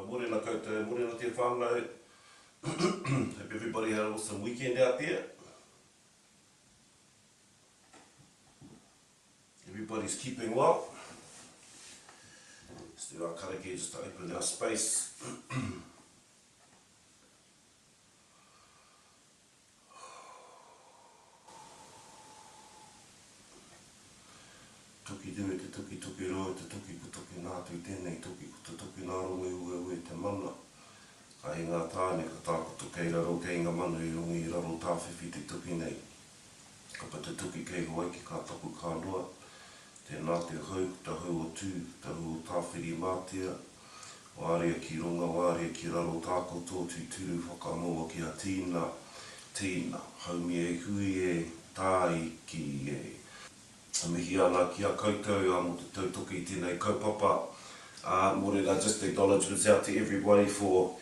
Morena koutou, morena te whānau. Hope everybody had an awesome weekend out there. Everybody's keeping well. Let's do our karake just to open our space. Toki due te toki roa, te toki ko toki nātu i tēnei toki ko te toki nā rongo ue te mana. Ai ngā tāne ka tākoto kei raro kei ngā manu i rongo i raro tāwhiwhi te toki nei. Ka pa te toki kei hoa ki ka tapu kā noa. Tēnā te hau, ta hau o tū, ta hau o tāwhiri mātia. Wārea ki ronga, wārea ki raro tāko tōtu turu whakamoa ki a tīna. Tīna, haumi e hui e, tāi ki e. Mihi ana ki a koutou, mo te tautoki tēnei kaupapa. Morena, just acknowledgements out to everybody for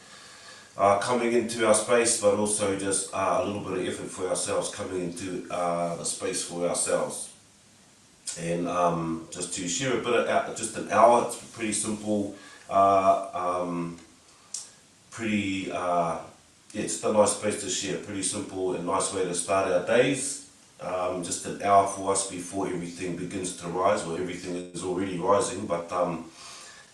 coming into our space, but also just a little bit of effort for ourselves, coming into the space for ourselves. And just to share a bit of, just an hour, it's pretty simple, it's a nice space to share, pretty simple and nice way to start our days. Just an hour for us before everything begins to rise, or everything is already rising, but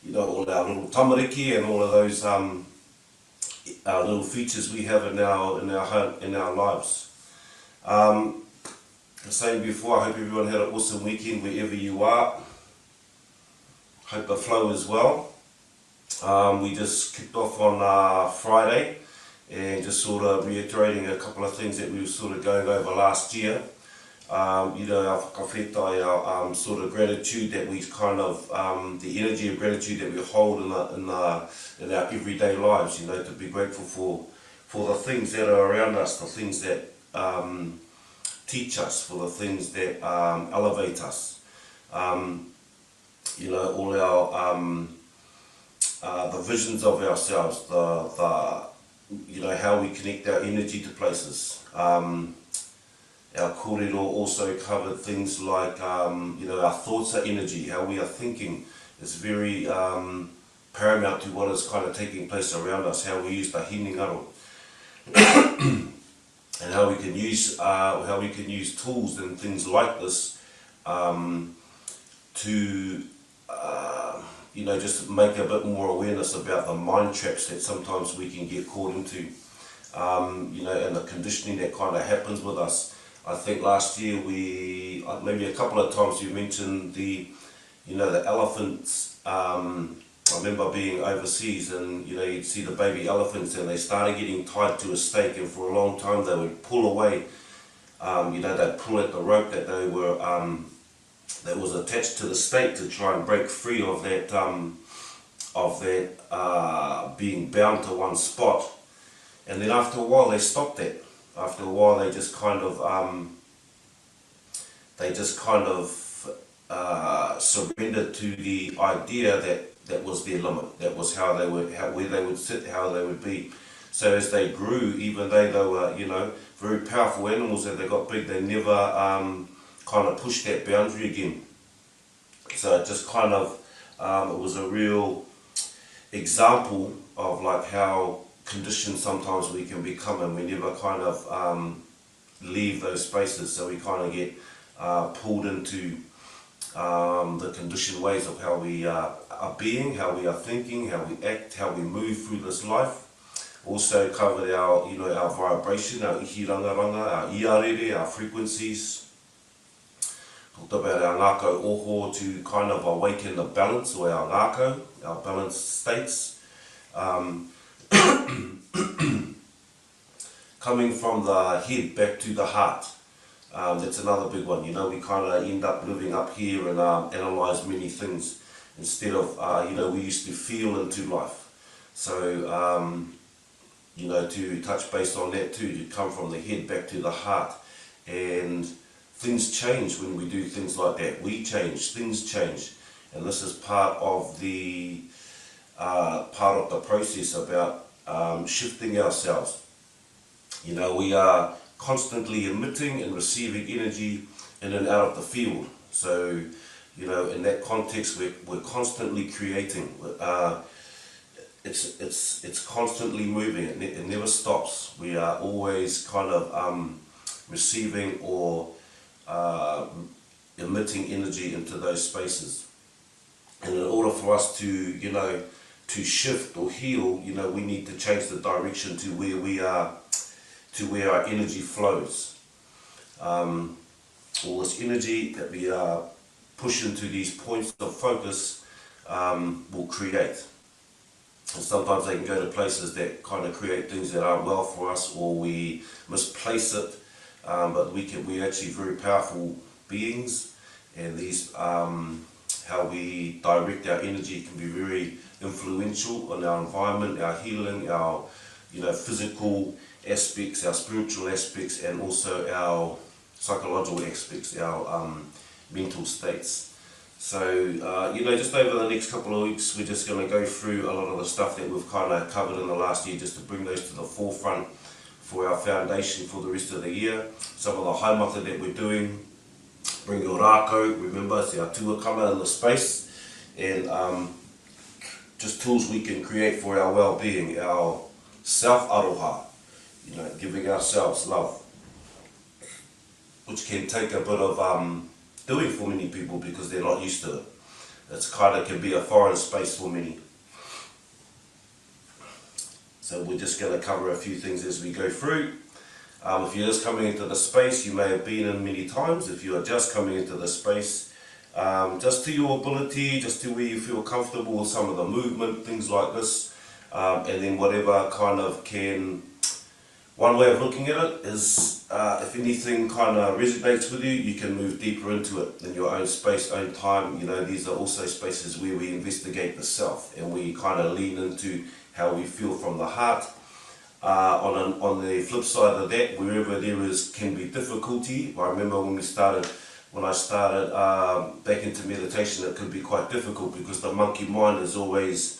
you know, all our little tamariki and all of those our little features we have in our lives. Saying before, I hope everyone had an awesome weekend wherever you are. Hope the flow is well. We just kicked off on Friday, and just sort of reiterating a couple of things that we were sort of going over last year. You know, our whakawhetai, our sort of gratitude that we kind of, the energy of gratitude that we hold in our everyday lives, you know, to be grateful for the things that are around us, the things that teach us, for the things that elevate us. You know, all our, the visions of ourselves, you know, how we connect our energy to places. Our kōrero also covered things like, you know, our thoughts are energy, how we are thinking is very paramount to what is kind of taking place around us, how we use the Hinengaro. And how we can use tools and things like this to you know, just make a bit more awareness about the mind traps that sometimes we can get caught into, you know, and the conditioning that kind of happens with us. I think last year maybe a couple of times you mentioned the elephants. I remember being overseas, and you know, you'd see the baby elephants and they started getting tied to a stake, and for a long time they would pull away. You know, they'd pull at the rope that they were that was attached to the stake to try and break free of that being bound to one spot. And then after a while they stopped that. After a while they just kind of surrendered to the idea that was their limit. That was how they would, where they would sit, how they would be. So as they grew, even though they were, you know, very powerful animals, as they got big, they never kind of pushed that boundary again. So it just kind of, it was a real example of like how conditioned sometimes we can become, and we never kind of leave those spaces. So we kind of get pulled into the conditioned ways of how we are being, how we are thinking, how we act, how we move through this life. Also covered our, you know, our vibration, our ihirangaranga, our iarere, our frequencies. Talked about our Ngākau Oho to kind of awaken the balance, or our Ngākau, our balanced states. Coming from the head back to the heart. That's another big one. You know, we kind of end up living up here and analyse many things instead of, you know, we used to feel into life. So, you know, to touch base on that too, to come from the head back to the heart. And things change when we do things like that. We change, things change. And this is part of the process about shifting ourselves. You know, we are constantly emitting and receiving energy in and out of the field. So, you know, in that context, we're constantly creating. it's constantly moving. It never stops. We are always kind of receiving or emitting energy into those spaces. And in order for us to, to shift or heal, we need to change the direction to where we are, to where our energy flows. All this energy that we push into these points of focus will create. And sometimes they can go to places that kind of create things that aren't well for us, or we misplace it. But we're actually very powerful beings, and these how we direct our energy can be very influential on our environment, our healing, our physical aspects, our spiritual aspects, and also our psychological aspects, our mental states. So just over the next couple of weeks, we're just going to go through a lot of the stuff that we've kind of covered in the last year, just to bring those to the forefront for our foundation for the rest of the year. Some of the haumata that we're doing, bring your Rākau, remember it's our tuakana in the space, and just tools we can create for our well-being, our self-aroha, giving ourselves love, which can take a bit of doing for many people because they're not used to it. It's can be a foreign space for many. So we're just going to cover a few things as we go through. If you're just coming into the space, you may have been in many times. If you are just coming into the space, just to your ability, just to where you feel comfortable with some of the movement, things like this, and then whatever kind of one way of looking at it is, if anything kind of resonates with you, you can move deeper into it in your own space, own time. These are also spaces where we investigate the self, and we kind of lean into how we feel from the heart. On the flip side of that, wherever there can be difficulty, I remember when I started back into meditation, it could be quite difficult because the monkey mind is always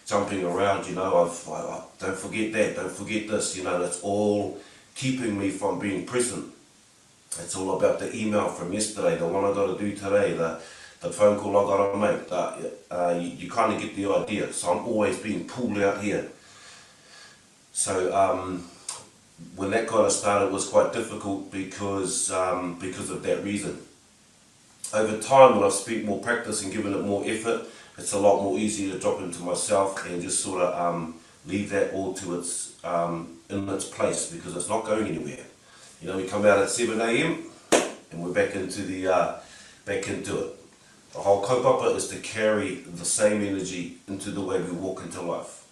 jumping around, don't forget that, don't forget this, that's all keeping me from being present. It's all about the email from yesterday, the one I got to do today, the phone call I got to make. You kind of get the idea. So I'm always being pulled out here. So when that kind of started, it was quite difficult because of that reason. Over time, when I've spent more practice and given it more effort, it's a lot more easy to drop into myself and just sort of leave that all to its in its place, because it's not going anywhere. We come out at 7 AM and we're back into it. The whole kaupapa is to carry the same energy into the way we walk into life.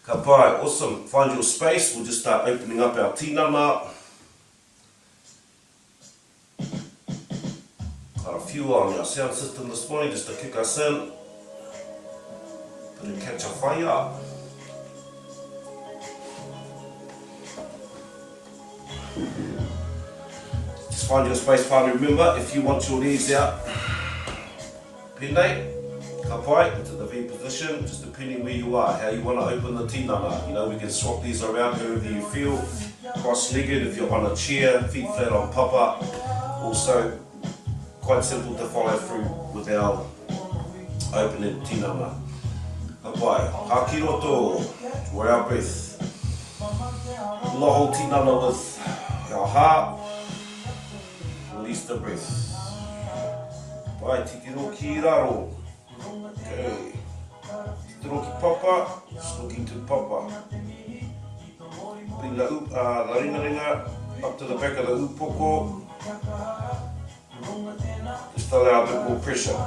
Ka pai, awesome. Find your space. We'll just start opening up our tinana. Got a few on our sound system this morning just to kick us in. Bit of catch a fire. Just find your space, whānau. Remember, if you want your knees out, penei, ka pai, into the V position, just depending where you are, how you want to open the tinana. We can swap these around however you feel. Cross-legged if you're on a chair, feet flat on papa. Also, quite simple to follow through with our opening tinana. Ka pai, haki roto, for our breath. Loho tinana with our heart. Release the breath. Pai, tikiro ki raro. Okay. Tikiro ki papa, just looking to papa. Bring the ringa up to the back of the upoko. Just allow a bit more pressure.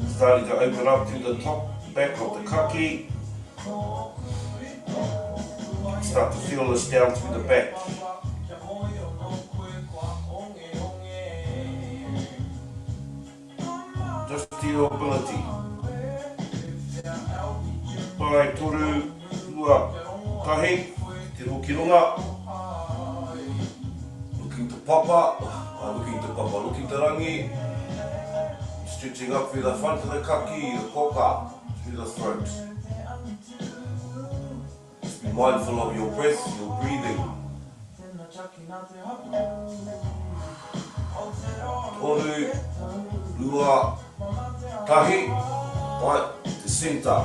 Starting to open up to the top, back of the kaki. Start to feel this down through the back. Just to your ability. Pai, toru, ua, tahi, te roki runga. Looking to papa, looking to rangi. Stretching up through the front of the kaki, the koka, through the throat. Just be mindful of your breath, your breathing. Toru, ua, tahi, right, the centre.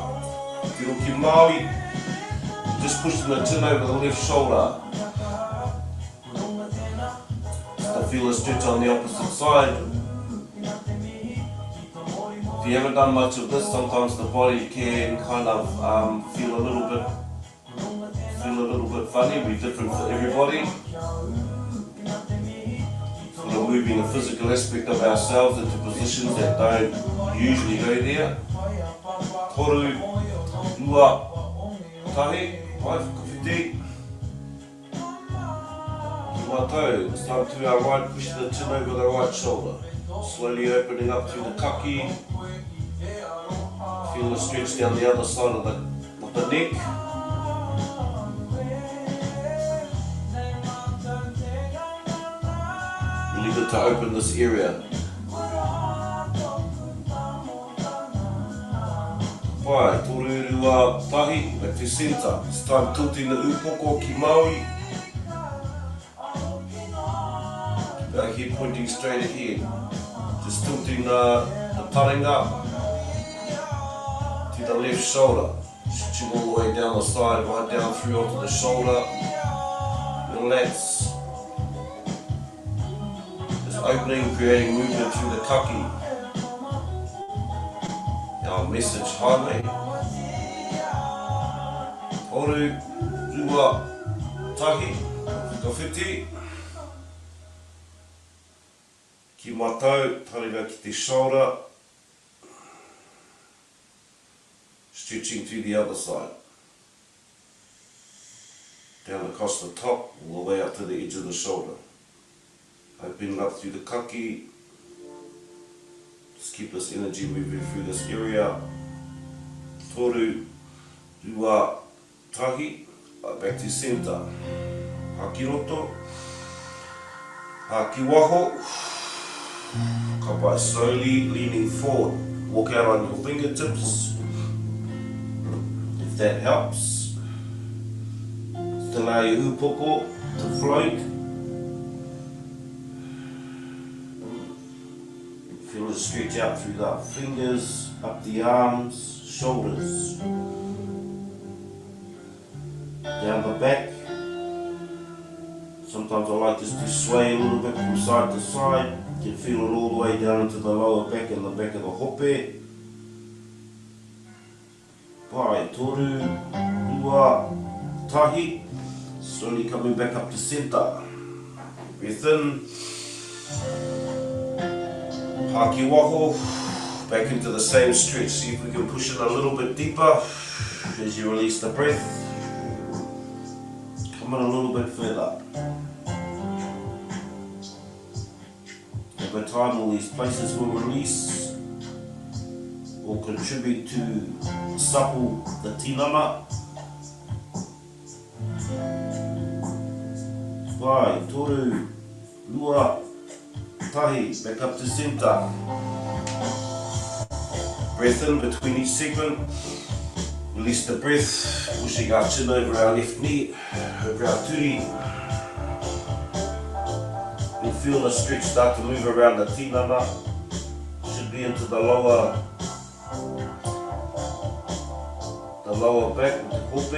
Tiro ki Māori, just pushing the chin over the left shoulder. Just feel a stretch on the opposite side. If you haven't done much of this, sometimes the body can kind of feel a little bit funny. It'll be different for everybody. Sort of moving the physical aspect of ourselves into positions that don't usually go there. Toru, rua, tahi, mai whakawhiti. Ki mātou, it's time to our right, push the chin over the right shoulder. Slowly opening up through the kaki. Feel the stretch down the other side of the neck. Really good to open this area. Pai, toru rua tahi, back to centre. It's time tilting the upoko ki Maui. Back here pointing straight ahead. Just tilting the taringa to the left shoulder. Stretching all the way down the side, right down through onto the shoulder. Relax. Just opening, creating movement through the kaki. Our message highway. Toru, rua, tahi, whakawhiti. Ki mātou, taringa ki te shoulder. Stretching to the other side. Down across the top, all the way up to the edge of the shoulder. Opening up through the kaki. Just keep this energy moving through this area. Toru, rua, tahi, back to centre. Haki roto, haki waho. Kapai, slowly leaning forward. Walk out on your fingertips. If that helps. Just allow your upoko to float. Feel it stretch out through the fingers, up the arms, shoulders, down the back. Sometimes I like just to sway a little bit from side to side. You can feel it all the way down into the lower back and the back of the hope. Pai, toru, rua, tahi. Slowly coming back up to centre. Breath in. Haki waho, back into the same stretch. See if we can push it a little bit deeper as you release the breath. Come in a little bit further. Over time, all these places will release or contribute to supple the tinana. Pai, toru, rua, tahi, back up to centre. Breath in between each segment. Release the breath, pushing our chin over our left knee, over our turi. You'll feel the stretch start to move around the tinana. Should be into the lower back with the hope.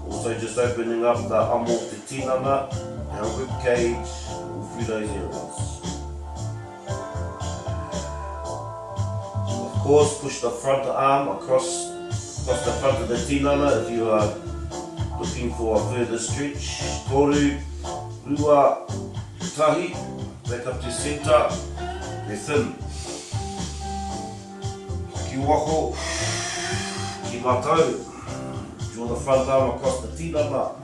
Also just opening up the amo te tinana, our rib cage, all through those areas. Of course, push the front arm across the front of the tinana if you are looking for a further stretch. Toru, rua, tahi, back up to centre, breath in. Ki waho, ki mātou. Draw the front arm across the tinana.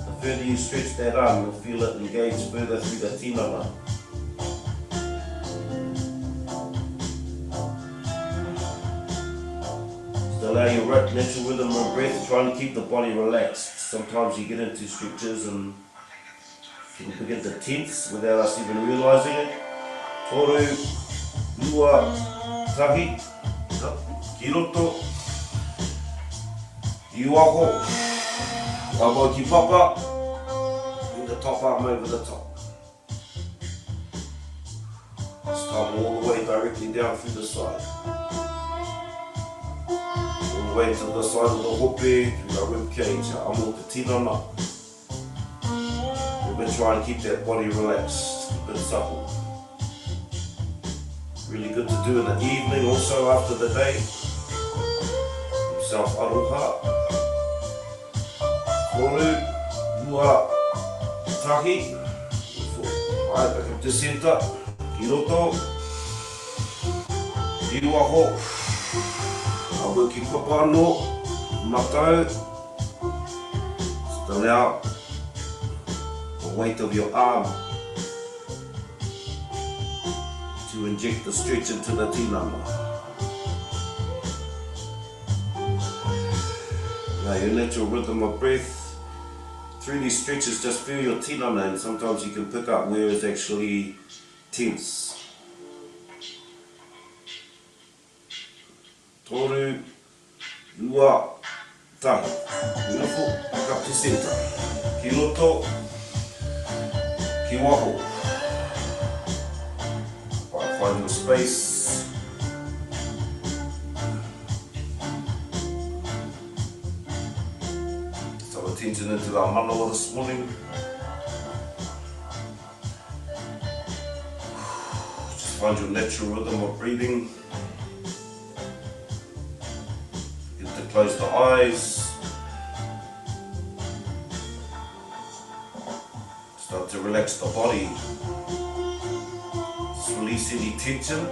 The further you stretch that arm, you'll feel it engage further through the tinana. Just allow your natural rhythm of breath, trying to keep the body relaxed. Sometimes you get into stretches and you can begin to tense without us even realising it. Toru, rua, tahi, ki roto. Iwaho, elbow ki papa, bring the top arm over the top. This time all the way directly down through the side. All the way to the side of the hope, through the rib cage, Mahi Tinana. Remember, try and keep that body relaxed, keep it supple. Really good to do in the evening, also after the day. Self aroha. Koru, ua, tahi. Right, back up to center. Kiroto. Iwaho. Abu ki kopano. Matau. Still out. The weight of your arm to inject the stretch into the tinana. Now your natural rhythm of breath. Through these stretches, just feel your tinana, and sometimes you can pick up where it's actually tense. Toru, ua, tahi. Beautiful. Back up to center. Kiroto, kiwaho. Find your space. Attention into our manawa this morning. Just find your natural rhythm of breathing. Get to close the eyes. Start to relax the body. Just release any tension.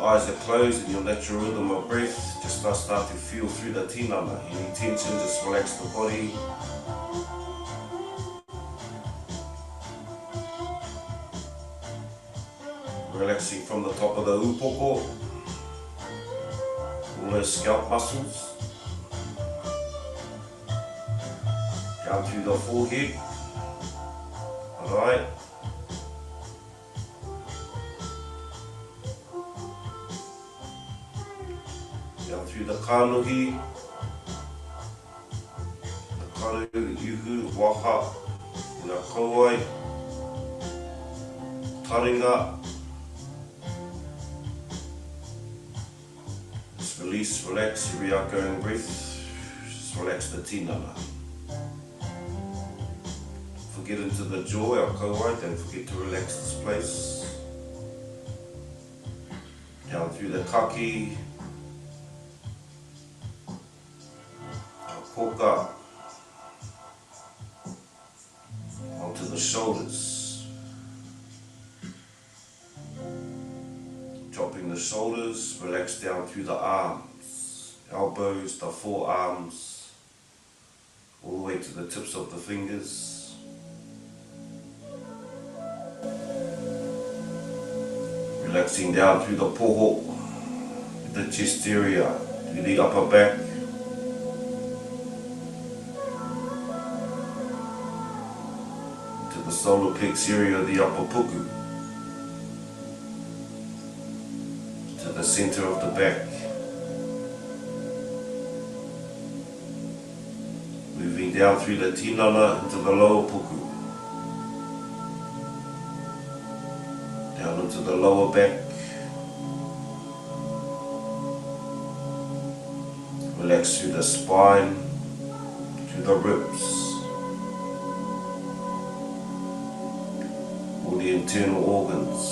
Eyes are closed in your natural rhythm of breath. Just start to feel through the tinana. Any tension, just relax the body. Relaxing from the top of the upoko, all those scalp muscles, down through the forehead. Alright. Through the kānohi, the karu, ihu, waha, ina kauai, taringa. Just release, relax every outgoing breath. Just relax the tinana. Forget into the jaw, our kauai, don't forget to relax this place. Down through the kaki, poka, onto the shoulders, dropping the shoulders, relax down through the arms, elbows, the forearms, all the way to the tips of the fingers. Relaxing down through the poho, the chest area, to the upper back, the solar plexus area of the upper puku, to the center of the back, moving down through the tinana into the lower puku, down into the lower back, relax through the spine, to the ribs, the internal organs.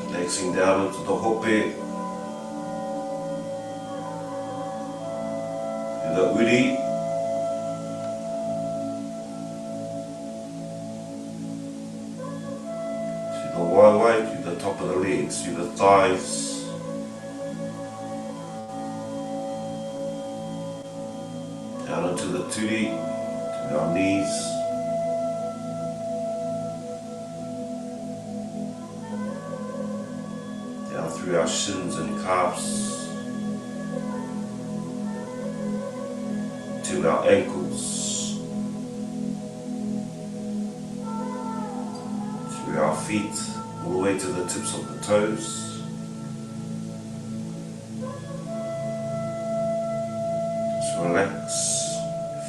Relaxing down into the hope, to the uri, to the waiwai, to the top of the legs, to the thighs, down into the turi, to our knees, down through our shins and calves, to our ankles, through our feet, all the way to the tips of the toes. relax.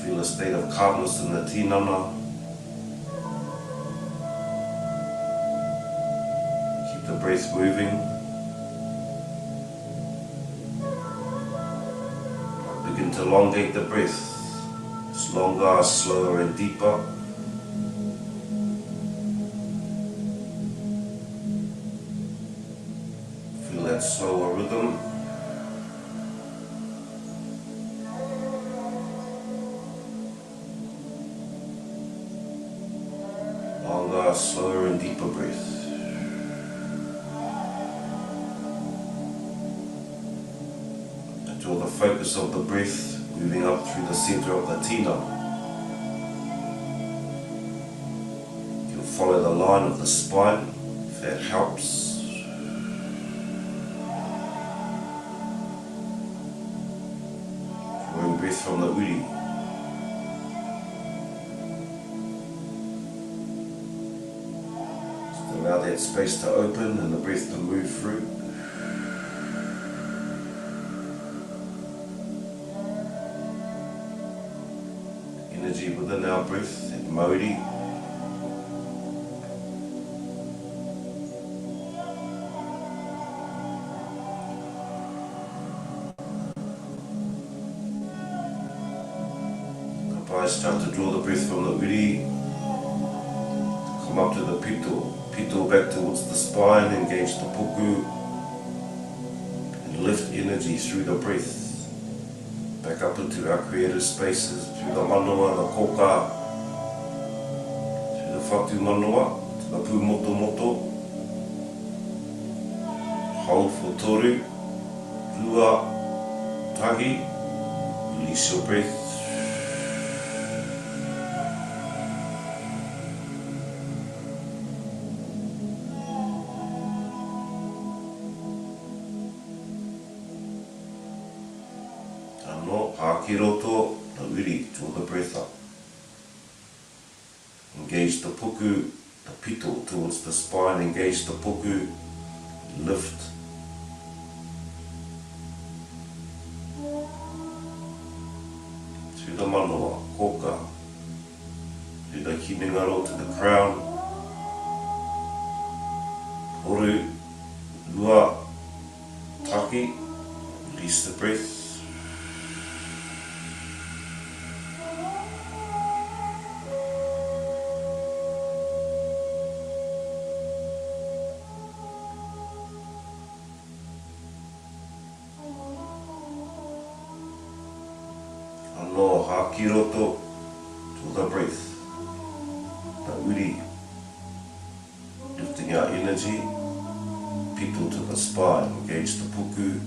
Feel a state of calmness in the tinana. Keep the breath moving. Begin to elongate the breath. It's longer, slower and deeper. Feel that slower rhythm. Longer, slower and deeper breath. Draw the focus of the breath moving up through the center of the tina. You'll follow the line of the spine if that helps. Drawing breath from the uri. Just allow that space to open and the breath to move through. Energy within our breath, and Māori. Start to draw the breath from the uri, come up to the pito, back towards the spine, engage the puku, and lift energy through the breath, back up into our creative spaces, through the manawa, the koka, through the whatu manawa, to the pu moto moto, hold for toru, rua, tahi, release your breath. Hākiroto, the uri, draw the breath up. Engage the puku, the pito towards the spine, engage the puku, lift. Through the manawa, koka, through the Hinengaro to the crown, horu, rua, taki, release the breath. No hakiroto to the breath, the uri, lifting our energy, pito to the spine, engage the puku,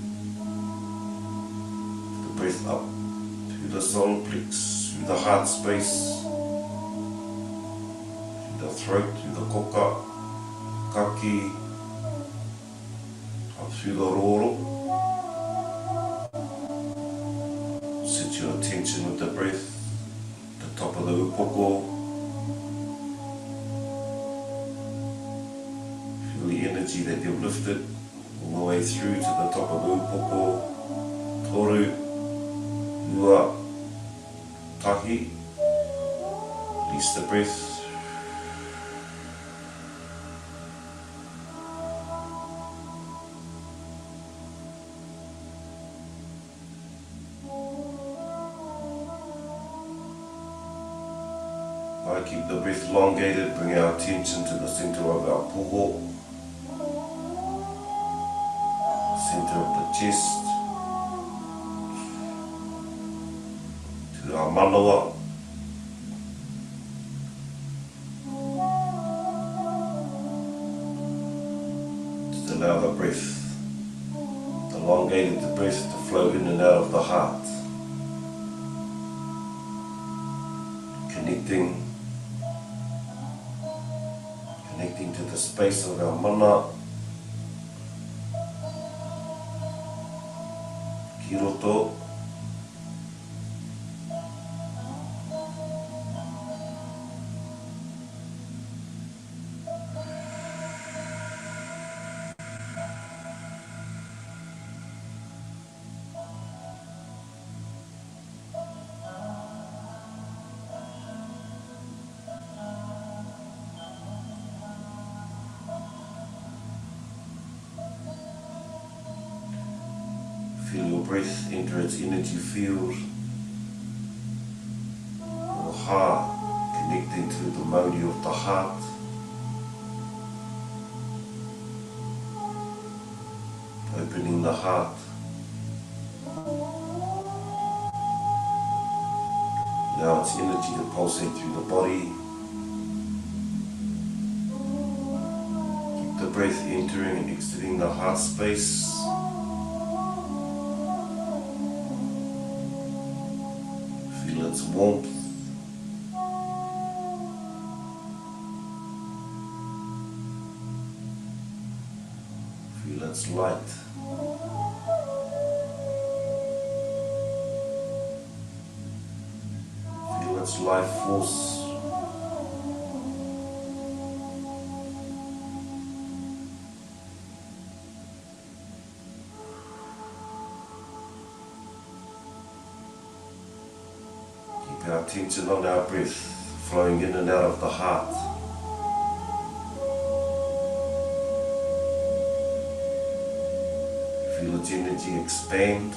the breath up through the solar plex, through the heart space, through the throat, through the koka, kaki, up through the roro. Set your attention with the breath, the top of the upoko. Feel the energy that you've lifted all the way through to the top of the upoko. Toru, rua, tahi. Release the breath. Keep the breath elongated, bring our attention to the center of our puho, center of the chest, to our manawa, just allow the breath, elongated the breath to flow in and out of the heart, connecting to the space of our mana, kiroto, breath enter its energy field, or Hā, connecting to the Māori of the heart. Opening the heart. Allow its energy to pulsate through the body. Keep the breath entering and exiting the heart space. Feel its warmth. Feel its light. Feel its life force. Keep our attention on our breath, flowing in and out of the heart. Feel its energy expand.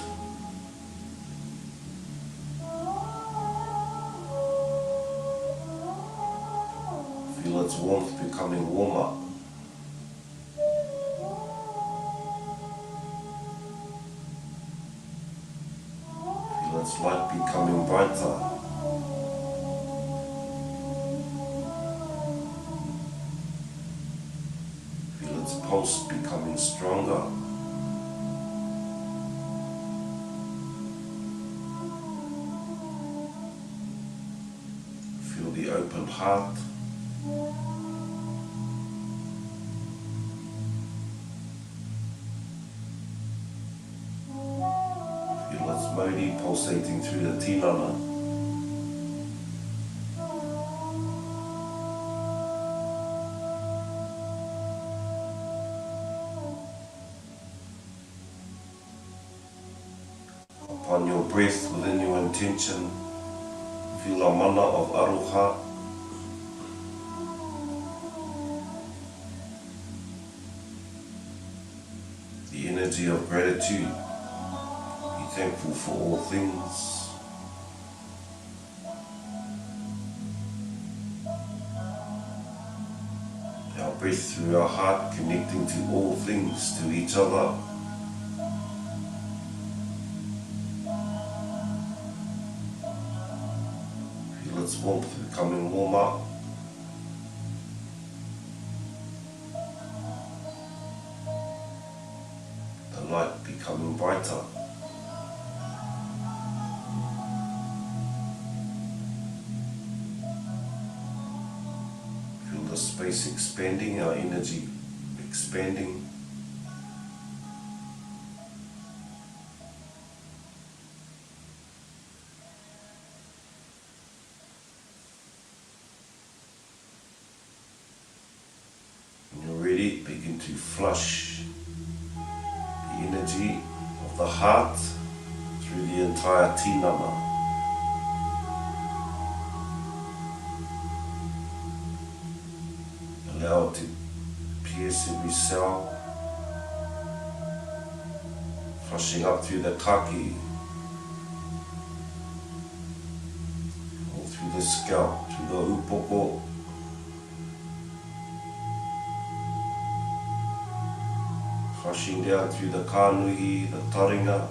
Feel its warmth becoming warmer. Feel its light becoming brighter. Feel its pulse becoming stronger. Feel the open heart. Feel its Māori pulsating through the Tinana. Upon your breath, within your intention, feel a mana of aroha. The energy of gratitude. Be thankful for all things. Our breath through our heart, connecting to all things, to each other. Feel its warmth becoming warmer. The light becoming brighter. Feel the space expanding, our energy expanding. When you're ready, begin to flush the energy of the heart through the entire tinana. Allow it to pierce every cell, flushing up through the kaki, all through the scalp, through the upoko, flushing down through the kānuhi, the taringa,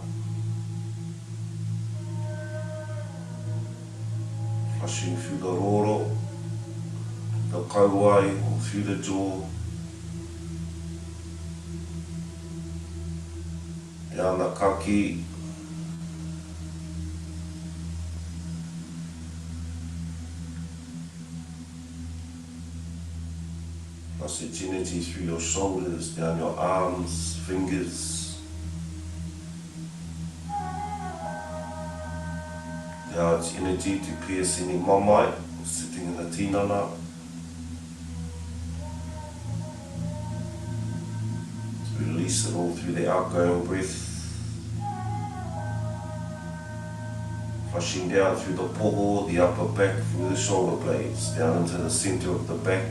flushing through the roro, the kauai, or through the jaw, down the kaki, plus its energy through your shoulders, down your arms, fingers. Now its energy to pierce any mamai sitting in the tinana. To release it all through the outgoing breath. Flushing down through the poho, the upper back, through the shoulder blades, down into the center of the back.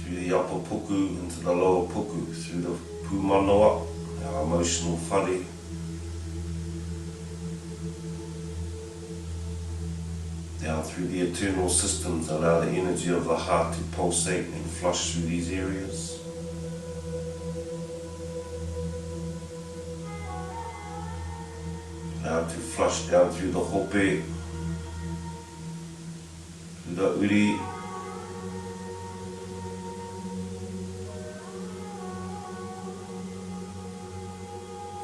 Through the upper puku into the lower puku, through the pūmanoa, our emotional whare, down through the eternal systems. Allow the energy of the heart to pulsate and flush through these areas. Allow it to flush down through the hope, through the uri,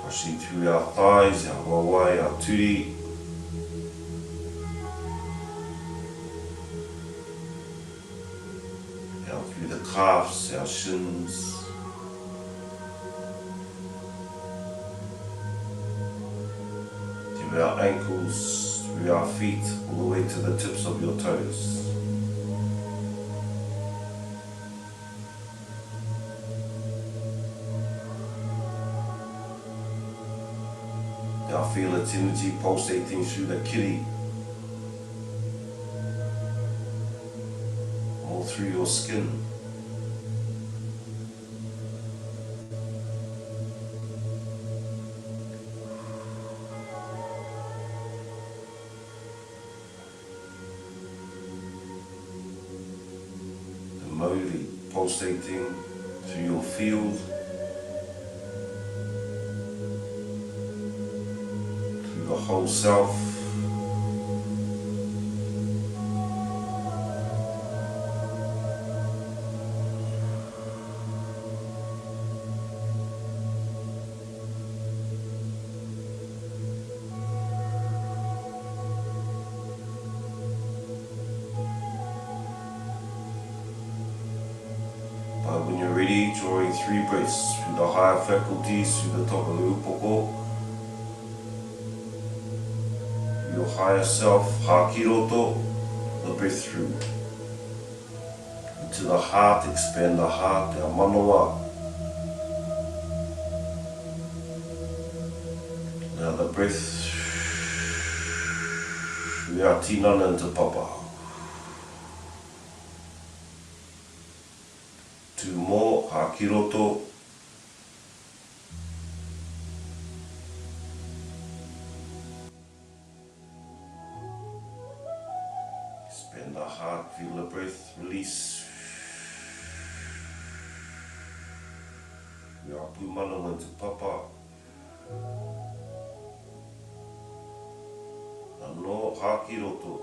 flushing through our thighs, our wawai, our turi, down through the calves, our shins, through our ankles, through our feet, all the way to the tips of your toes. Now feel its energy pulsating through the kiri, all through your skin. The Māori pulsating through your field, the whole self. But when you're ready, drawing 3 breaths through the higher faculties, through the top of the upoko, your higher self, hakiroto, the breath through. Into the heart, expand the heart, our manoa. Now the breath through our tinana into papa. 2 more, hakiroto. Expand the heart, feel the breath, release. We are pūmano into papa. Ano hakiroto.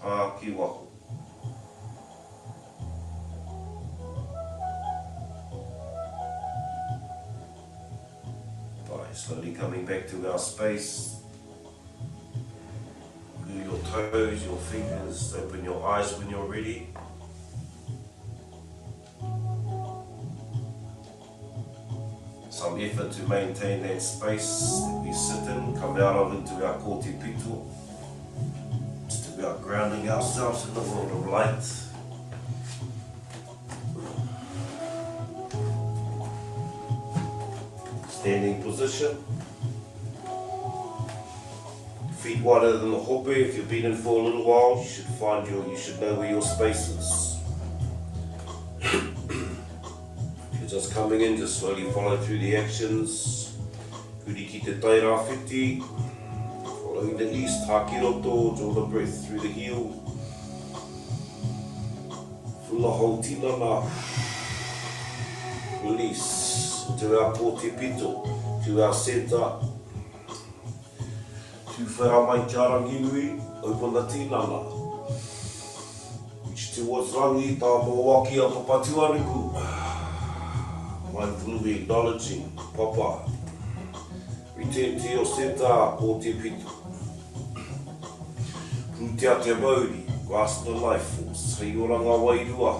Hakiwaho. Slowly coming back to our space. Move your toes, your fingers, open your eyes when you're ready. Some effort to maintain that space that we sit in, come out of into our kōtepito. Just about grounding ourselves in the world of light. Standing position. Feet wider than the hope. If you've been in for a little while, you should know where your space is. If you're just coming in, just slowly follow through the actions. Kuri ki te taira whiti. Following the east, hakiroto, draw the breath through the heel. Fulla hou tinana. Release. To our kōtepito, to our centre, to wharamai kia rangi nui, open the tinana. Reach towards rangi, tā mō waki a papa tuaniku. Mindfully acknowledging papa. Return to your centre, kōtepito. Pūtea te Māori, grasp the life force. Hei oranga Wairua,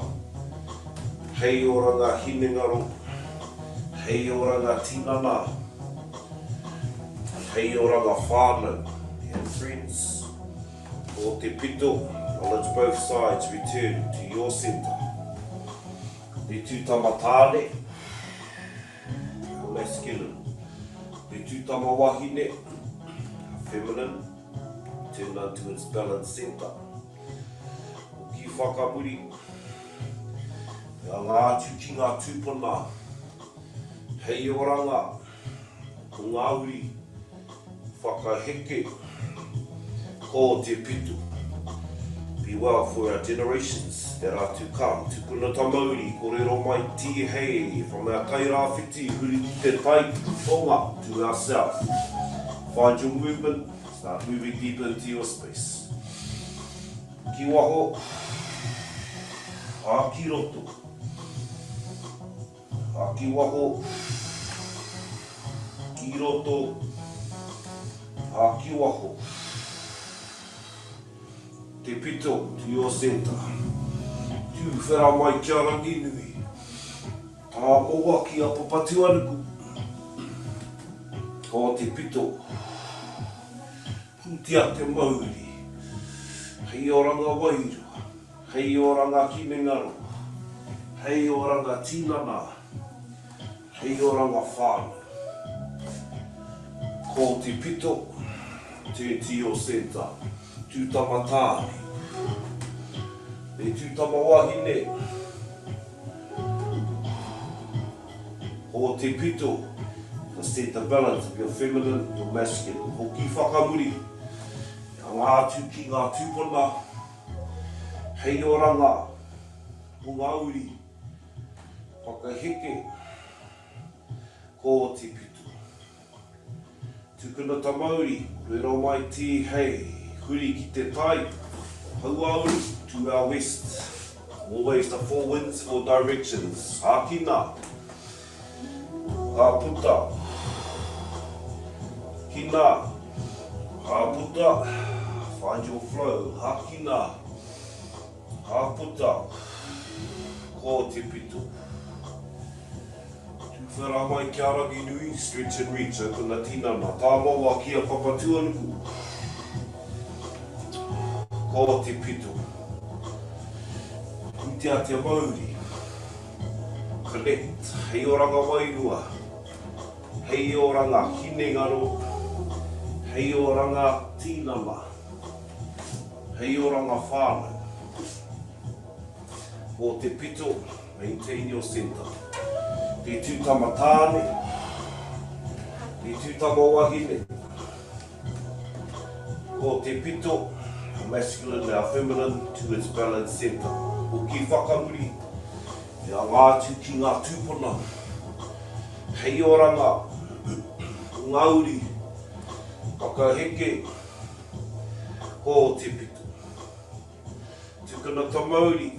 hei oranga Hinengaro, hei oranga tinana, hei oranga Whānau, and friends. Kōtepito, knowledge both sides, return to your centre. Te tūtama tāne, masculine. Te tūtama wahine, feminine, turn onto its balance center. Ki whakamuri, ngā atu ki ngā tūpuna, hei oranga, ko ngā uri, whakaheke, ko te pitu. Be well for our generations that are to come. Tukuna ta Māori, ko rero mai ti hei, from our tairāwhiti, huri ki te tai, tonga to ourselves. Find your movement, start moving deeper into your space. Ki waho, ha ki roto, ha ki waho, ki roto, ha ki waho. Te pito to your center. Tu whera mai kia rangi nui. Tā moa ki a papatu anuku. Ko te pito. Putia te Māori. Hei oranga Wairua. Hei oranga Hinengaro. Hei oranga Tinana. Hei oranga Whānau. Ko te pito. Te tio center. Tūtama tāne. E tūtama wahine. Ko te pito. To set the balance of your feminine, your masculine. Ko ki whakamuri. Ngā atu ki ngā tūpuna. Hei oranga. Ko ngā uri. Whakaheke. Ko te pito. Tukuna ta Māori. Rero mai ti hei. Huri ki te tai, hauauri to our west. Always the four winds, four directions. Hākina, hāputa, kina, hāputa, find your flow. Hākina, hāputa, ko te pito. Tūwhera mai kia rangi nui, stretch and reach, open the tinana. Tā maua kia papatu anuku. Ko te pito. Putia te Māori. Connect. Hei oranga Wairua. Hei oranga Hinengaro. Hei oranga Tinana. Hei oranga Whānau. Ko te pito. Maintain your center. Te tūtama tāne. Te tūtama wahine. Ko te pito. Masculine and our feminine to its balance center. Ko ki whakamuri, e a ngā atu ki ngā tūpuna. Hei oranga, ko ngā uri, whakaheke, ko te pito. Tukuna ta Māori,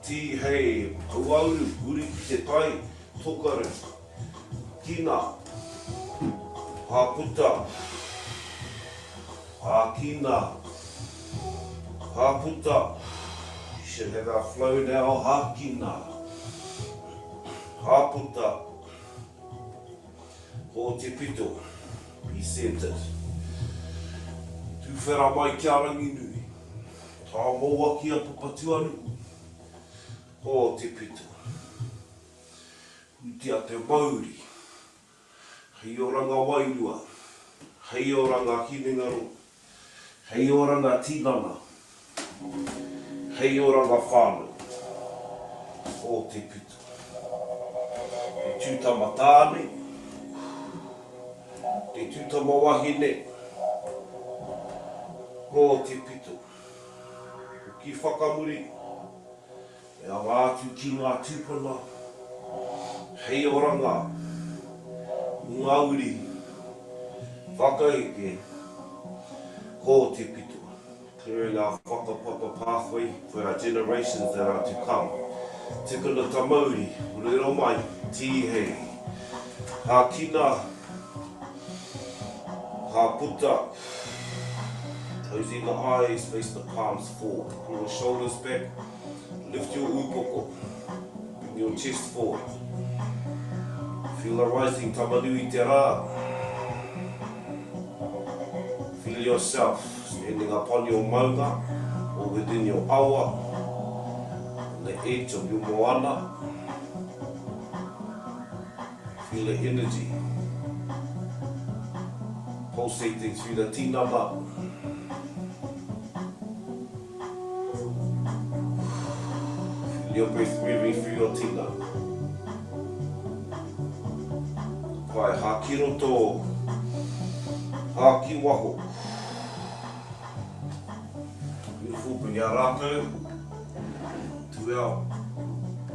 ti hei, hauauru, uri ki te tai, tokaru, kina, hāputa, hākina, hāputa. You should have our flow now. Hākina. Hāputa. Ko te pito. Be centered. Tūwhera mai kia rangi nui. Tā moa ki a papatu anuku. Ko te pito. Putia te Māori. Hei oranga Wairua. Hei oranga Hinengaro. Hei oranga Tinana. Hei oranga Whānau. Ko te pito. Te tūtama tāne. Te tūtama wahine. Ko te pito. Ko ki whakamuri. E a ngā atu ki ngā tūpuna. Hei oranga. Ngā uri. Whakaheke. Ko te pito. Clearing our whakapapa pathway for our generations that are to come. Tikuna ta Māori, rero mai, ti hei. Hākina, hāputa. Closing the eyes, face the palms forward. Pull the shoulders back, lift your upoko. Bring your chest forward. Feel the rising tamanui te rā. Feel yourself standing upon your maunga or within your awa, on the edge of your moana. Feel the energy. pulsating through the tinana. Feel your breath moving through your tinana. Pai, hā ki roto, hā ki waho. Beautiful, bring our rākau to our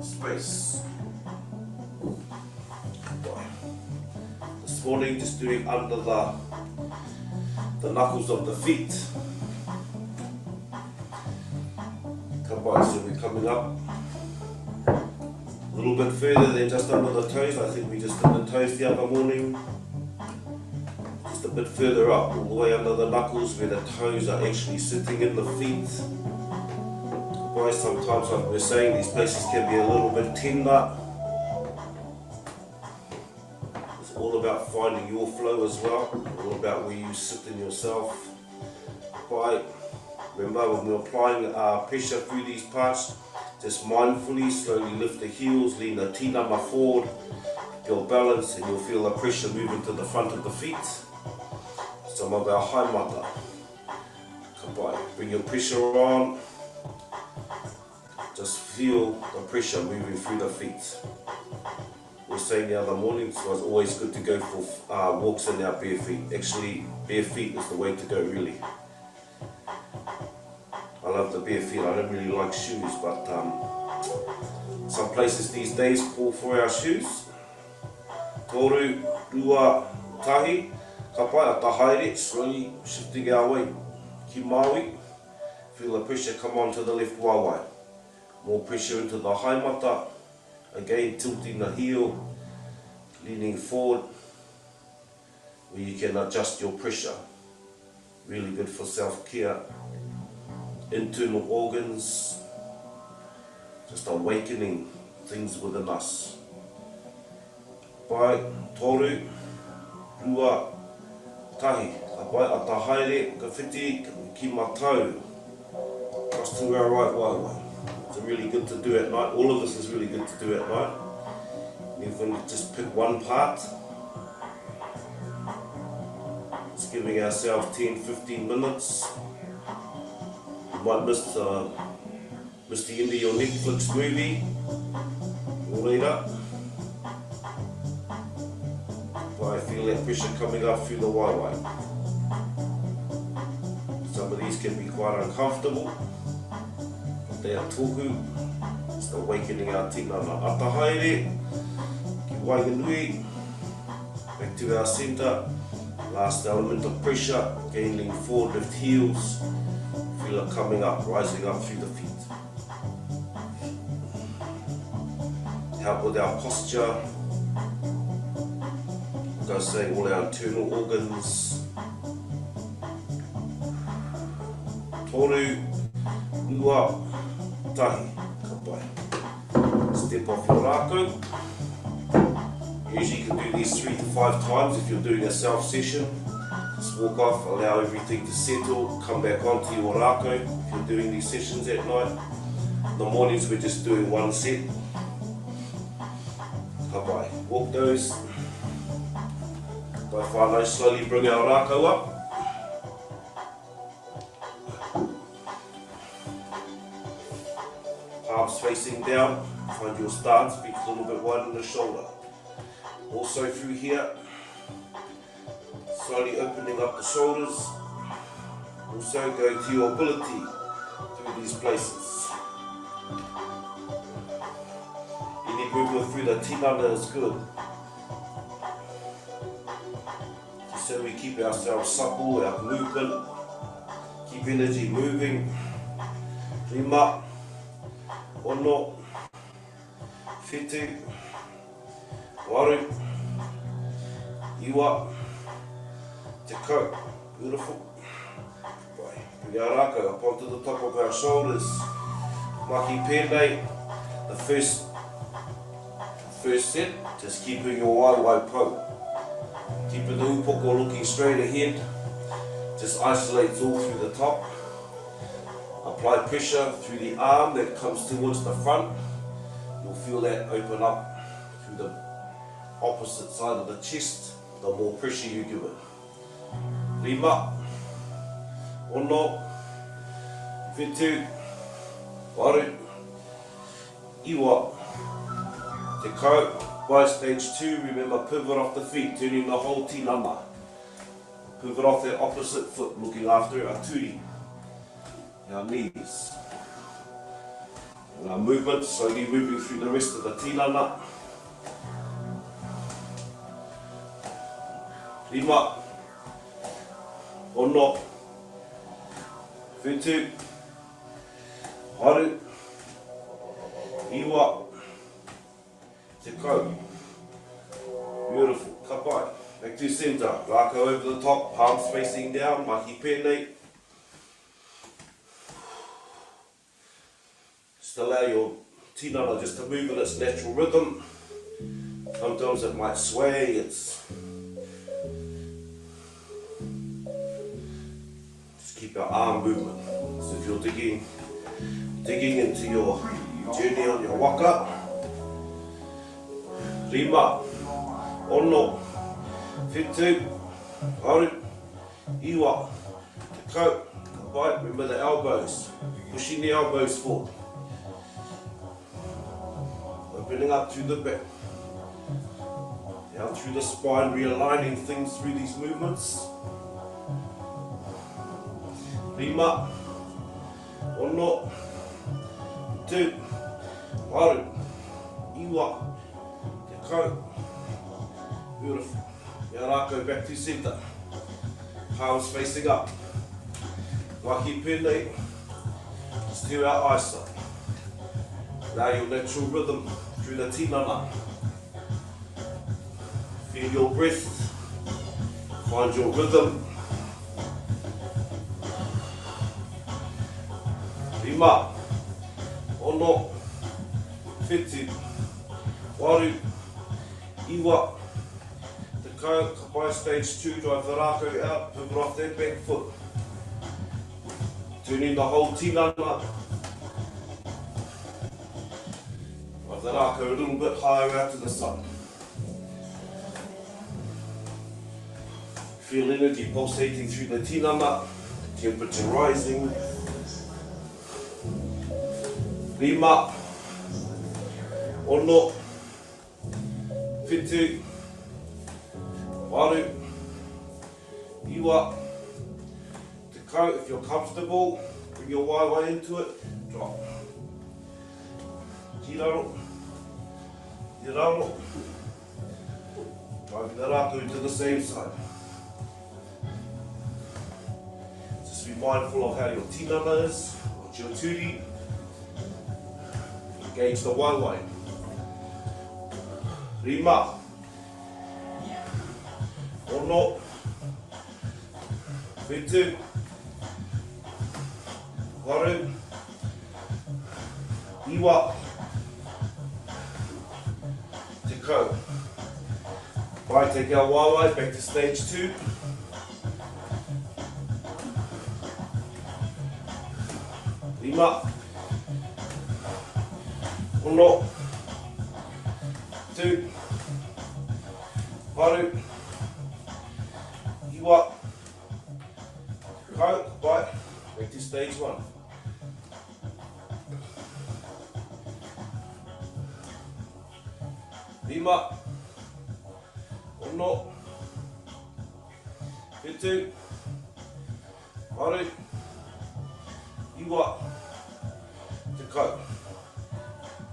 space. This morning, just doing under the knuckles of the feet. Come by, so we're coming up a little bit further than just under the toes. I think we just did the toes the other morning. Just a bit further up, all the way under the knuckles where the toes are actually sitting in the feet. Why sometimes, like we're saying, these places can be a little bit tender. It's all about finding your flow as well, all about where you sit in yourself. Why, remember when we're applying pressure through these parts, just mindfully, slowly lift the heels, lean the tinana forward, your balance, and you'll feel the pressure moving to the front of the feet. Some of our haimata. Come by, bring your pressure on. Just feel the pressure moving through the feet. We were saying the other morning, so it's always good to go for walks in our bare feet. Actually, bare feet is the way to go, really. I love the bare feet. I don't really like shoes, but some places these days call for our shoes. Toru, rua, tahi, ka pai a tahaere, slowly shifting our way. Ki maui, feel the pressure come onto the left waiwai. More pressure into the haimata. Again, tilting the heel, leaning forward, where you can adjust your pressure. Really good for self-care. Internal organs, just awakening things within us. Pai, toru, rua, tahi, ka pai a tahaere, ka whiti, ki matau, cross to our right waiwai. It's really good to do at night. All of this is really good to do at night. And if we just pick one part, just giving ourselves 10-15 minutes. You might miss the end of your Netflix movie. Reira. But I feel that pressure coming up through the waiwai. Some of these can be quite uncomfortable. They are tohu, just awakening our tinana. Atahaere, ki waiganui, back to our centre. Last element of pressure, again lean forward, lift heels. Feel it coming up, rising up through the feet. Help with our posture. Like I was saying, all our internal organs. Toru, rua, tahi, ka pai. Step off your rākau. Usually you can do these 3 to 5 times if you're doing a self session. Just walk off, allow everything to settle, come back onto your rākau if you're doing these sessions at night. In the mornings we're just doing one set. Ka pai. Walk those. Pai whānau, slowly bring our rākau up. Palms facing down, find your stance, feet a little bit wide in the shoulder. Also through here, slowly opening up the shoulders. Also go to your ability through these places. Any movement through the tinana is good. Just so we keep ourselves supple, our movement, keep energy moving. Rima. Ono, whitu, waru, iwa, te kau. Beautiful. Bring our rākau up onto the top of our shoulders. Maki pēnei, the first set, just keeping your waiwai po. Keeping the upoko looking straight ahead. Just isolates all through the top. Apply pressure through the arm that comes towards the front. You'll feel that open up through the opposite side of the chest, the more pressure you give it. Rima, ono, whitu, waru, iwa, te kau. By stage 2, remember pivot off the feet, turning the whole tinana. Pivot off that opposite foot, looking after our turi, our knees. And our movement, slowly moving through the rest of the tinana. Rima, ono, whitu, haru, iwa, te kau. Beautiful. Ka pai. Back to centre. Rākau over the top, palms facing down, mahi pēnei. Just allow your tinana just to move in its natural rhythm. Sometimes it might sway, just keep our arm movement. So if you're digging into your journey on your waka, rima, ono, whitu, haru, iwa, te kau, ka pai. Remember the elbows, pushing the elbows forward. Opening up through the back, down through the spine, realigning things through these movements. Rima, ono, whitu, haru, iwa, te kau. Beautiful. Ngā Rākau back to centre. Palms facing up. Mahi pēnei. Just to our eyesight. Allow your natural rhythm through the tinana. Feel your breath. Find your rhythm. Rima. Ono. Whitu. Waru. Iwa. Ka pai stage 2, drive the rākau out, pivot off that back foot. Turning the whole tinana. Drive the rākau a little bit higher out to the sun. Feel energy pulsating through the tinana, temperature rising. Rima, ono, whitu, waru, iwa, te kau. If you're comfortable, bring your waiwa into it, drop. Tiraro, tiraro. Driving the rākau to the same side. Just be mindful of how your tinana is, what's your turi. Engage the waiwai. Rima. Ono, whitu, waru, iwa, te kau. Right, take our waiwai back to stage 2. Rima, ono, whitu, waru, iwa, kau, pai, back to stage 1. Rima, ono, whitu, waru, iwa, te kau.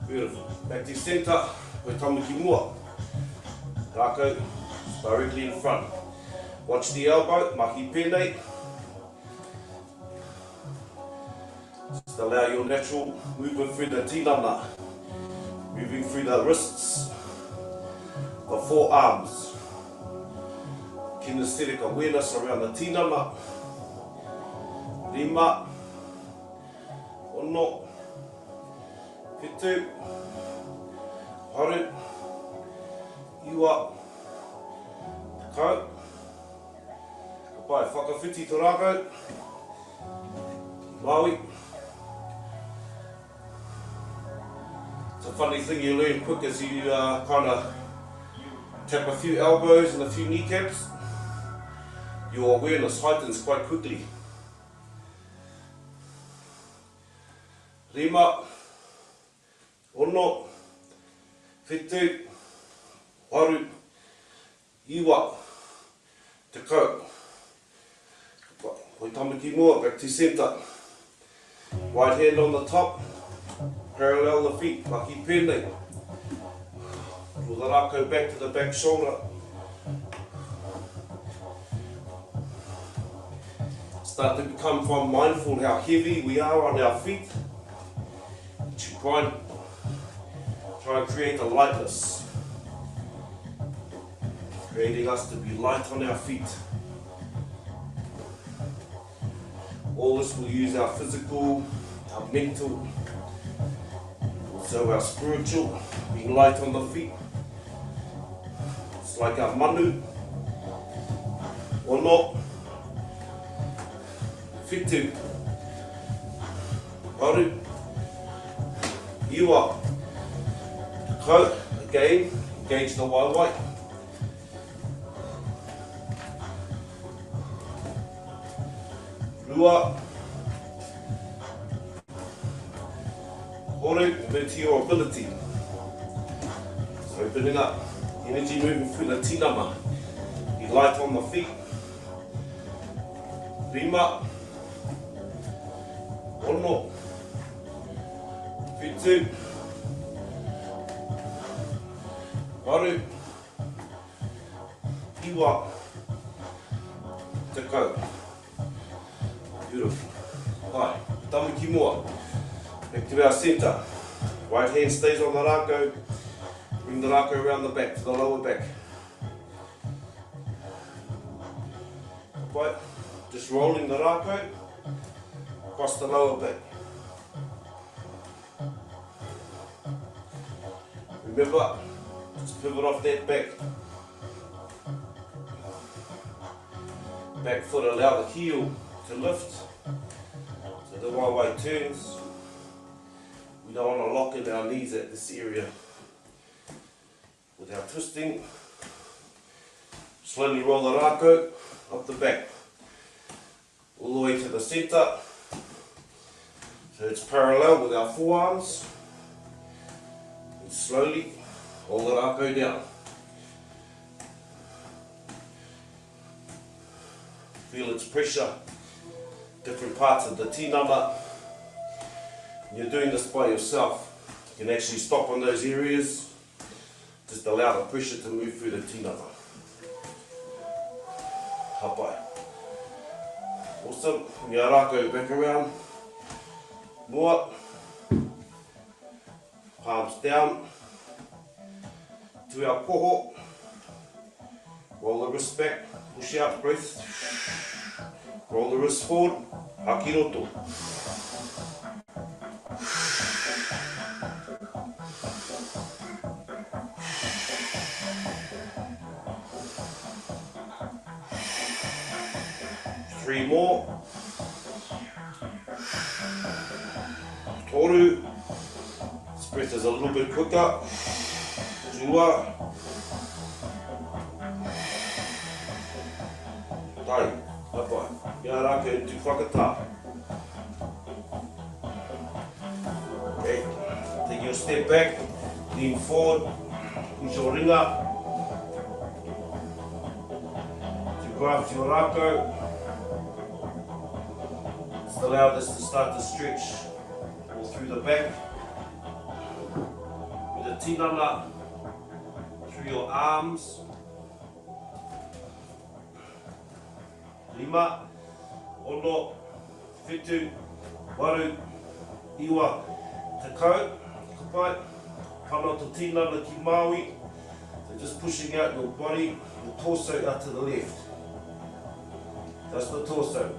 Beautiful. Back to centre, koe tamuki mua. Rākau, directly in front. Watch the elbow, mahi pēnei. Just allow your natural movement through the tinana. Moving through the wrists, the forearms. Kinesthetic awareness around the tinana. Rima, ono, whitu, haru, iwa, te kau. Pai, whakawhiti tō rākau, Māori. It's a funny thing you learn quick as you kind of tap a few elbows and a few kneecaps. your awareness heightens quite quickly. Rima, ono, whetū, waru, iwa, tekau. Hoi tamaki mua, back to centre. Right hand on the top, parallel the feet, maki pēnei. Pull the rākau back to the back shoulder. Start to become quite mindful how heavy we are on our feet. Try and create a lightness, creating us to be light on our feet. All this will use our physical, our mental, also our spiritual, being light on the feet. It's like our manu, or not. Whetū, waru, iwa, tekau, again, engage the waiwai. Rua, horu, move to your ability. So opening up, energy moving through the tinana. Be light on the feet. Rima, ono, whetū, waru, iwa, tekau. Beautiful. Hi, tamaki mua. Back to our centre. Right hand stays on the rākau. Bring the rākau around the back to the lower back. Right. Just rolling the rākau across the lower back. Remember, just pivot off that back. Back foot, allow the heel to lift. So the waiwai turns. We don't want to lock in our knees at this area. Without twisting, slowly roll the rākau up the back. All the way to the centre. So it's parallel with our forearms. And slowly roll the rākau down. Feel its pressure. Different parts of the tinana. When you're doing this by yourself, you can actually stop on those areas. Just allow the pressure to move through the tinana. Hapai. Awesome. Ngā rākau back around. Mua. Palms down. To our koho. Roll the wrist back. Push out, breath. Roll the wrist forward. Hakiroto. Three more. Toru. This breath is a little bit quicker. Tua. Tai. Hapai. Ngā rākau tu whakatā. Okay. Take your step back. Lean forward. Push your ringa. To grab your rākau. Just allow this to start to stretch all through the back. With the tinana through your arms. Rima, ono, whetū, waru, iwa, tekau, kapai, whānau to tinana ki Māori. So just pushing out your body, your torso out to the left. That's the torso.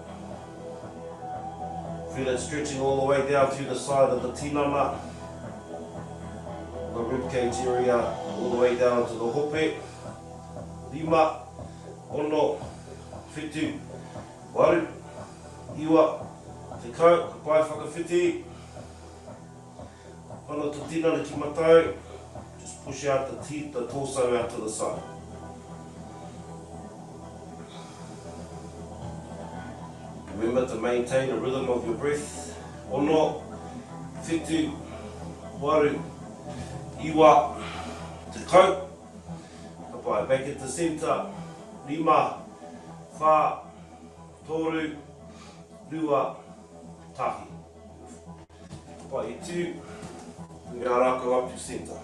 Feel it stretching all the way down through the side of the tinana, the ribcage area, all the way down to the hope. Rima, ono, whetū, waru, iwa, tekau, kapai whakawhiti. Whānau to tinana ki matau. Just push out the torso out to the side. Remember to maintain the rhythm of your breath. Ono, whitu, waru, iwa, te kau. Kapai, back at the centre. 5, 4, 3, 2, tahi. Kapai, 2, Mahi Rākau up to centre.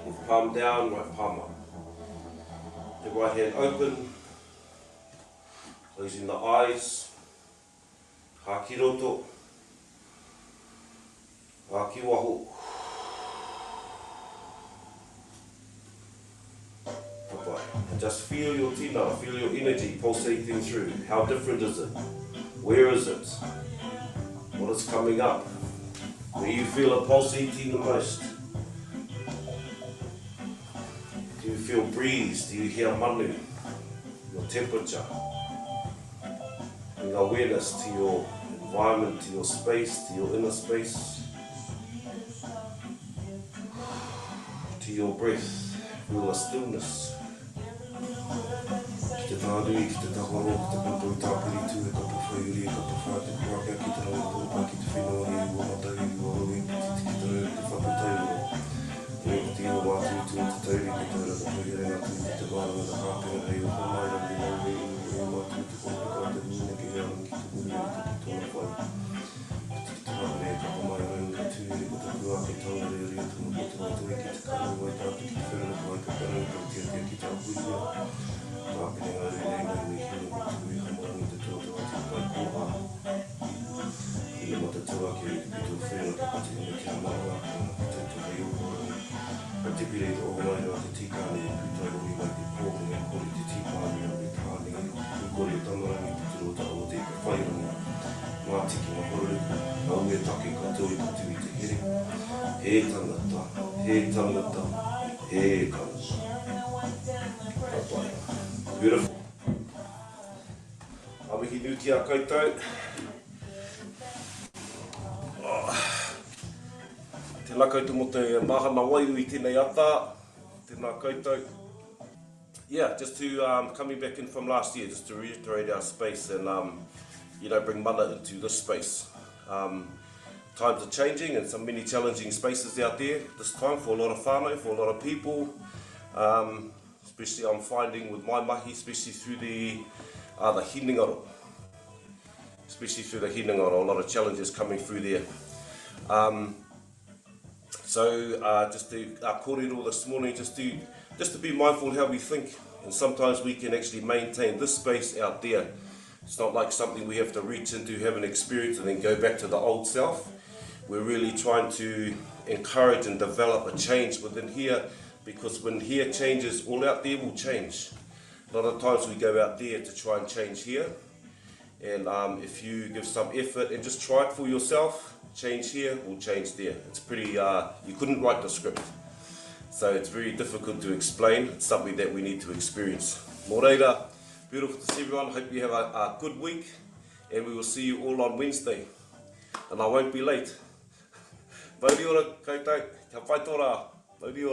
Left palm down, right palm up. The right hand open, closing the eyes. Haki roto, haki waho. And just feel your tinana, feel your energy pulsating through. How different is it? Where is it? What is coming up? Where you feel it pulsating the most? Do you feel breeze? Do you hear manu? Your temperature? Bring awareness to your environment, to your space, to your inner space, to your breath. Feel the stillness. Ki te tānui, ki te tahoro, ki te pūpū tāpiri tū, e kapa whaiuri, e kapa whā te kuaka, ki te rau tōpa, ki te whenua i ua matai, i ua hui, ki te rau te whakatauro. E ki te iwa mātui tū, te tauri, ki te rau te whahirenga tū, ki te wāranga te hāpenga, hei o whamaira, ki nau hei ua mātui te kōpika, te nina ki hea, ki te muri, ki te tōna whai. Ki te wāre, kapa mai ranga tū, e ki te kuaka, taure, rea tūna ki te waitoi, ki te karo, wai tātu, ki te whenua, wai ka karo, ki te ki te ahuia. Tāpenga rei ngai me hino ko tui hamarangi te tō te wati kai kōha. Ina ma te tua ki pito whenua ki pati ina ki a maua ki te tuka i ohorangi. Ka te pire i te ohorangi te tikane i pito i mai te pōhunga i kori te tipāni a me tāne i kori tamarangi te tūrota o te whairangi. Ngā tiki ma horu, a ue take katoa i katu i te here. He tangata, he tangata, he kangata. Kapai. Beautiful. Amihi nuki a koutou. Tēnā koutou mo te mahana Wairua I tēnei ata. Tēnā koutou. Yeah, just to coming back in from last year, just to reiterate our space and bring mana into this space. Times are changing and some many challenging spaces out there this time for a lot of whānau, for a lot of people. Especially I'm finding with my mahi, especially through the Hinengaro. Especially through the Hinengaro, a lot of challenges coming through there. Just to kōrero this morning, just to be mindful how we think, and sometimes we can actually maintain this space out there. It's not like something we have to reach into, have an experience and then go back to the old self. We're really trying to encourage and develop a change within here, because when here changes, all out there will change. A lot of times we go out there to try and change here, and if you give some effort and just try it for yourself, change here will change there. It's pretty, you couldn't write the script. So it's very difficult to explain. It's something that we need to experience. Mō reira, beautiful to see everyone. Hope you have a good week, and we will see you all on Wednesday. And I won't be late. Mauri ora koutou, kia whai tōra. Mauri ora.